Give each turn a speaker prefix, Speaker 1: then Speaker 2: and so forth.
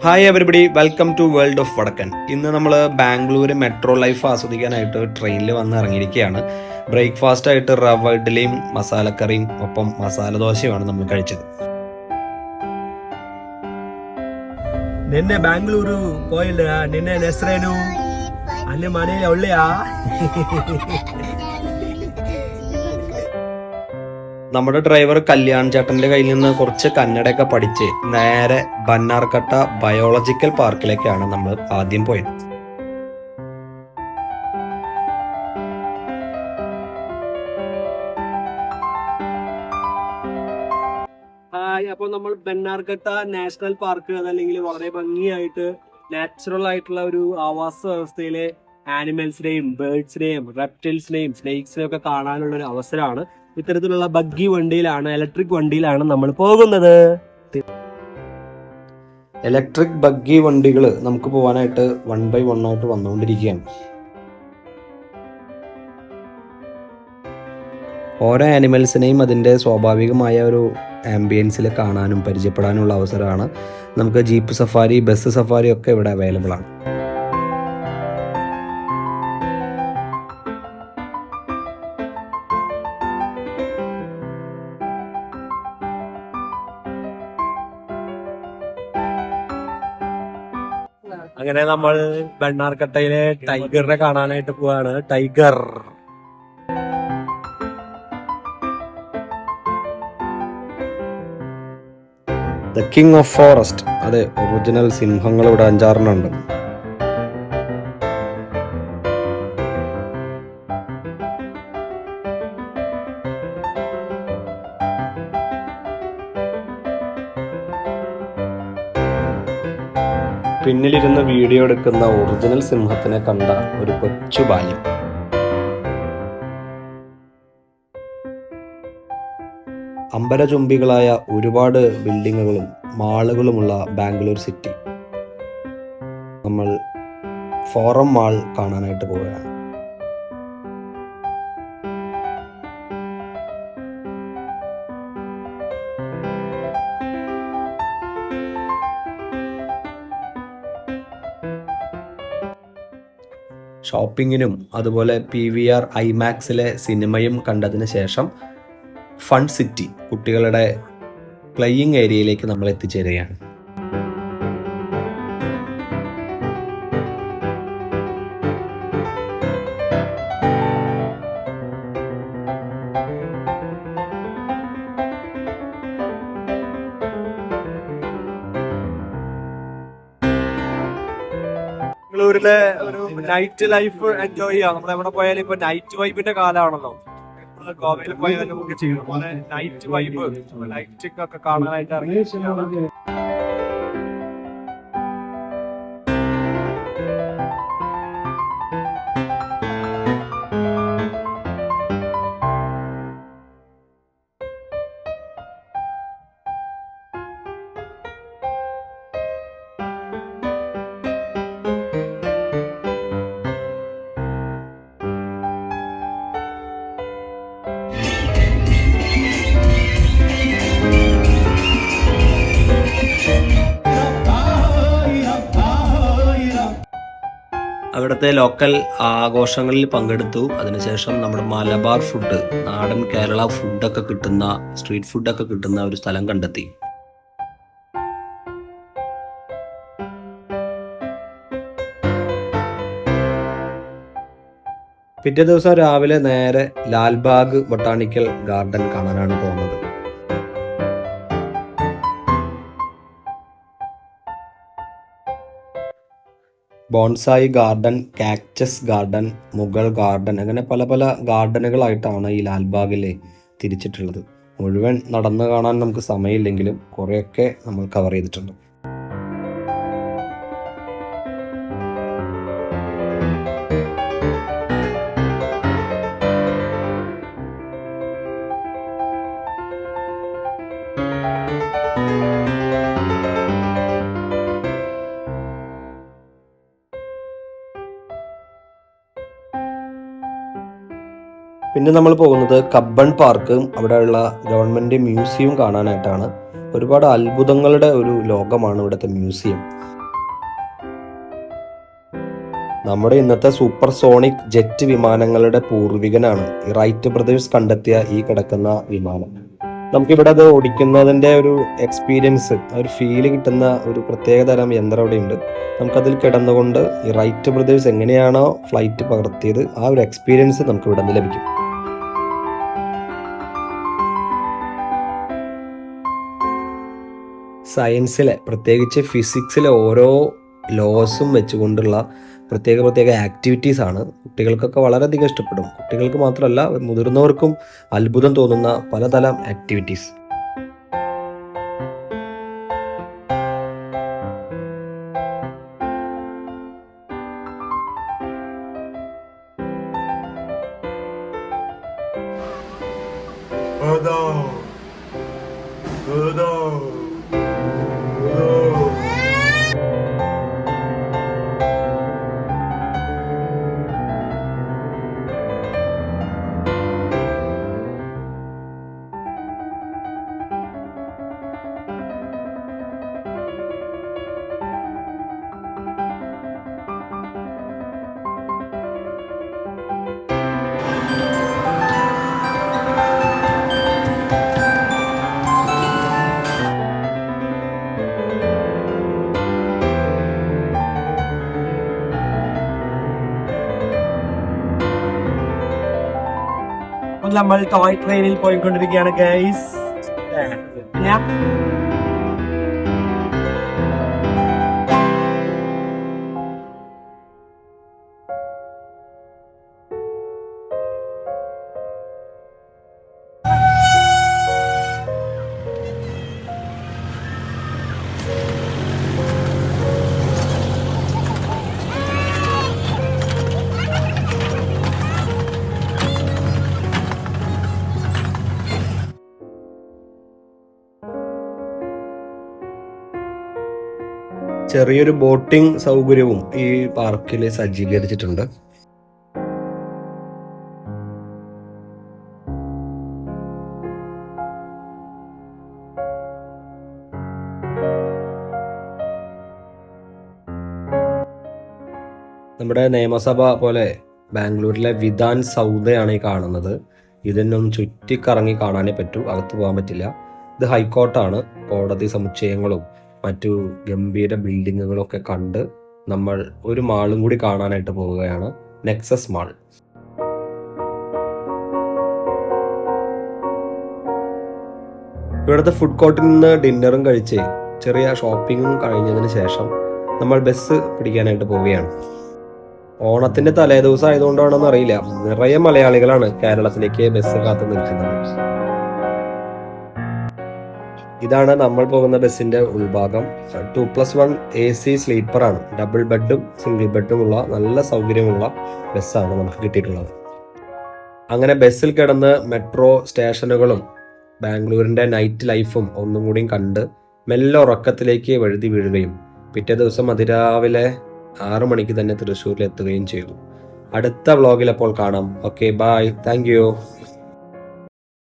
Speaker 1: Hi everybody, welcome to world of Vadakkan. ഇന്ന് നമ്മൾ Bangalore metro life ആസ്വദിക്കാനായിട്ട് ട്രെയിനിൽ വന്ന് ഇറങ്ങിയിരിക്കുകയാണ്. ബ്രേക്ക്ഫാസ്റ്റ് ആയിട്ട് റവ ഇഡ്ഡലിയും മസാലക്കറിയും ഒപ്പം മസാല ദോശയുമാണ് നമ്മൾ കഴിച്ചത്.
Speaker 2: ನಿನ್ನೆ ಬ್ಯಾಂಗ್ಳೂರು ಹೋಯಿಲ್ಲ. ನಿನ್ನೆ ಹೆಸರೇನು? ಅಲ್ಲಿ ಮನೇಲಿ ಒಳ್ಳೆಯ
Speaker 1: നമ്മുടെ ഡ്രൈവർ കല്യാൺ ചേട്ടന്റെ കയ്യിൽ നിന്ന് കുറച്ച് കന്നഡയൊക്കെ പഠിച്ച് നേരെ ബന്നാർക്കട്ട ബയോളജിക്കൽ പാർക്കിലേക്കാണ് നമ്മൾ ആദ്യം പോയത്.
Speaker 2: അപ്പോൾ നമ്മൾ ബന്നാർഘട്ട നാഷണൽ പാർക്ക് അതല്ലെങ്കിൽ വളരെ ഭംഗിയായിട്ട് നാച്ചുറൽ ആയിട്ടുള്ള ഒരു ആവാസ വ്യവസ്ഥയിലെ ആനിമൽസിനെയും ബേർഡ്സിനെയും റെപ്റ്റൈൽസിനെയും സ്നേക്സിനെയും ഒക്കെ കാണാനുള്ള ഒരു അവസരമാണ്. ഇത്തരത്തിലുള്ള ബഗ്ഗി വണ്ടിയിലാണ്, ഇലക്ട്രിക് വണ്ടിയിലാണ് നമ്മൾ പോകുന്നത്.
Speaker 1: ഇലക്ട്രിക് ബഗ്ഗി വണ്ടികൾ നമുക്ക് പോകാനായിട്ട് 1 by 1 ആയിട്ട് വന്നുകൊണ്ടിരിക്കുകയാണ്. ഓരോ ആനിമൽസിനെയും അതിൻ്റെ സ്വാഭാവികമായ ഒരു ആംബിയൻസിൽ കാണാനും പരിചയപ്പെടാനുള്ള അവസരമാണ്. നമുക്ക് ജീപ്പ് സഫാരി, ബസ് സഫാരി ഒക്കെ ഇവിടെ അവൈലബിൾ ആണ്.
Speaker 2: അങ്ങനെ നമ്മൾ ബണ്ണാർക്കട്ടയിലെ ടൈഗറിനെ കാണാനായിട്ട് പോവാണ്. Tiger
Speaker 1: the king of forest. അതെ, ഒറിജിനൽ സിംഹങ്ങൾ ഇവിടെ 5-6 ഉണ്ട്. പിന്നിലിരുന്ന് വീഡിയോ എടുക്കുന്ന ഒറിജിനൽ സിംഹത്തിനെ കണ്ട ഒരു കൊച്ചു ബാല്യം. അമ്പരചുംബികളായ ഒരുപാട് ബിൽഡിങ്ങുകളും മാളുകളുമുള്ള ബാംഗ്ലൂർ സിറ്റി. നമ്മൾ ഫോറം മാൾ കാണാനായിട്ട് പോവുകയാണ്. ഷോപ്പിങ്ങിനും അതുപോലെ PVR IMAXിലെ സിനിമയും കണ്ടതിന് ശേഷം ഫൺ സിറ്റി, കുട്ടികളുടെ പ്ലേയിങ് ഏരിയയിലേക്ക് നമ്മൾ എത്തിച്ചേരുകയാണ്.
Speaker 2: ബാംഗ്ലൂരിലെ ഒരു നൈറ്റ് ലൈഫ് എൻജോയ് ചെയ്യാം. നമ്മൾ എവിടെ പോയാലും ഇപ്പൊ നൈറ്റ് വൈബിന്റെ കാലമാണല്ലോ. ഗോവയിൽ പോയാലും നമുക്ക് ചെയ്യും നൈറ്റ് വൈബ്, ലൈറ്റ് ഒക്കെ കാണാനായിട്ട് ഇറങ്ങി.
Speaker 1: അവിടുത്തെ ലോക്കൽ ആഘോഷങ്ങളിൽ പങ്കെടുത്തു. അതിനുശേഷം നമ്മുടെ മലബാർ ഫുഡ്, നാടൻ കേരള ഫുഡൊക്കെ കിട്ടുന്ന, സ്ട്രീറ്റ് ഫുഡൊക്കെ കിട്ടുന്ന ഒരു സ്ഥലം കണ്ടെത്തി. പിറ്റേ ദിവസം രാവിലെ നേരെ ലാൽബാഗ് ബൊട്ടാണിക്കൽ ഗാർഡൻ കാണാനാണ് പോകുന്നത്. Bonsai garden, cactus garden, Mughal garden, അങ്ങനെ പല പല ഗാർഡനുകളായിട്ടാണ് ഈ ലാൽബാഗിൽ തിരിച്ചിട്ടുള്ളത്. മുഴുവൻ നടന്നു കാണാൻ നമുക്ക് സമയമില്ലെങ്കിലും കുറേയൊക്കെ നമ്മൾ കവർ ചെയ്തിട്ടുണ്ട്. പിന്നെ നമ്മൾ പോകുന്നത് കബ്ബൺ പാർക്കും അവിടെയുള്ള ഗവൺമെൻറ് മ്യൂസിയവും കാണാനായിട്ടാണ്. ഒരുപാട് അത്ഭുതങ്ങളുടെ ഒരു ലോകമാണ് ഇവിടുത്തെ മ്യൂസിയം. നമ്മുടെ ഇന്നത്തെ സൂപ്പർ സോണിക് ജെറ്റ് വിമാനങ്ങളുടെ പൂർവികനാണ് ഈ റൈറ്റ് ബ്രദേഴ്സ് കണ്ടെത്തിയ ഈ കിടക്കുന്ന വിമാനം. നമുക്കിവിടെ അത് ഓടിക്കുന്നതിൻ്റെ ഒരു എക്സ്പീരിയൻസ്, ഒരു ഫീല് കിട്ടുന്ന ഒരു പ്രത്യേകതരം യന്ത്രം ഇവിടെ ഉണ്ട്. നമുക്കതിൽ കിടന്നുകൊണ്ട് ഈ റൈറ്റ് ബ്രദേഴ്സ് എങ്ങനെയാണോ ഫ്ലൈറ്റ് പകർത്തിയത് ആ ഒരു എക്സ്പീരിയൻസ് നമുക്ക് ഇവിടെ നിന്ന് ലഭിക്കും. സയൻസിലെ പ്രത്യേകിച്ച് ഫിസിക്സിലെ ഓരോ ലോസും വെച്ചുകൊണ്ടുള്ള പ്രത്യേക ആക്ടിവിറ്റീസ് ആണ്. കുട്ടികൾക്കൊക്കെ വളരെയധികം ഇഷ്ടപ്പെടും. കുട്ടികൾക്ക് മാത്രമല്ല, മുതിർന്നവർക്കും അത്ഭുതം തോന്നുന്ന പലതരം ആക്ടിവിറ്റീസ്.
Speaker 2: നമ്മൾ ടോയ് ട്രെയിനിൽ പോയിക്കൊണ്ടിരിക്കുകയാണ് ഗൈസ്.
Speaker 1: ചെറിയൊരു ബോട്ടിംഗ് സൗകര്യവും ഈ പാർക്കിൽ സജ്ജീകരിച്ചിട്ടുണ്ട്. നമ്മുടെ നിയമസഭ പോലെ ബാംഗ്ലൂരിലെ വിധാൻ സൗദയാണ് ഈ കാണുന്നത്. ഇതിനൊന്നും ചുറ്റിക്കറങ്ങി കാണാനേ പറ്റൂ, അകത്ത് പോകാൻ പറ്റില്ല. ഇത് ഹൈക്കോർട്ടാണ്. കോടതി സമുച്ചയങ്ങളും മറ്റു ഗംഭീര ബിൽഡിങ്ങുകളൊക്കെ കണ്ട് നമ്മൾ ഒരു മാളും കൂടി കാണാനായിട്ട് പോവുകയാണ്, നെക്സസ് മാൾ. ഇവിടുത്തെ ഫുഡ് കോർട്ടിൽ നിന്ന് ഡിന്നറും കഴിച്ച് ചെറിയ ഷോപ്പിങ്ങും കഴിഞ്ഞതിന് ശേഷം നമ്മൾ ബസ് പിടിക്കാനായിട്ട് പോവുകയാണ്. ഓണത്തിന്റെ തലേദിവസം ആയതുകൊണ്ടാണെന്ന് അറിയില്ല, നിറയെ മലയാളികളാണ് കേരളത്തിലേക്ക് ബസ് കാത്തു നിൽക്കുന്നത്. ഇതാണ് നമ്മൾ പോകുന്ന ബസ്സിന്റെ ഉൾഭാഗം. 2+1 AC സ്ലീപ്പറാണ്. ഡബിൾ ബെഡും സിംഗിൾ ബെഡും ഉള്ള നല്ല സൗകര്യമുള്ള ബസ്സാണ് നമുക്ക് കിട്ടിയിട്ടുള്ളത്. അങ്ങനെ ബസ്സിൽ കിടന്ന് മെട്രോ സ്റ്റേഷനുകളും ബാംഗ്ലൂരിന്റെ നൈറ്റ് ലൈഫും ഒന്നും കൂടിയും കണ്ട് മെല്ലെ ഉറക്കത്തിലേക്ക് വഴുതി വീഴുകയും പിറ്റേ ദിവസം അതിരാവിലെ 6 മണിക്ക് തന്നെ തൃശ്ശൂരിൽ എത്തുകയും ചെയ്തു. അടുത്ത വ്ളോഗിൽ അപ്പോൾ കാണാം. Okay, bye, thank U.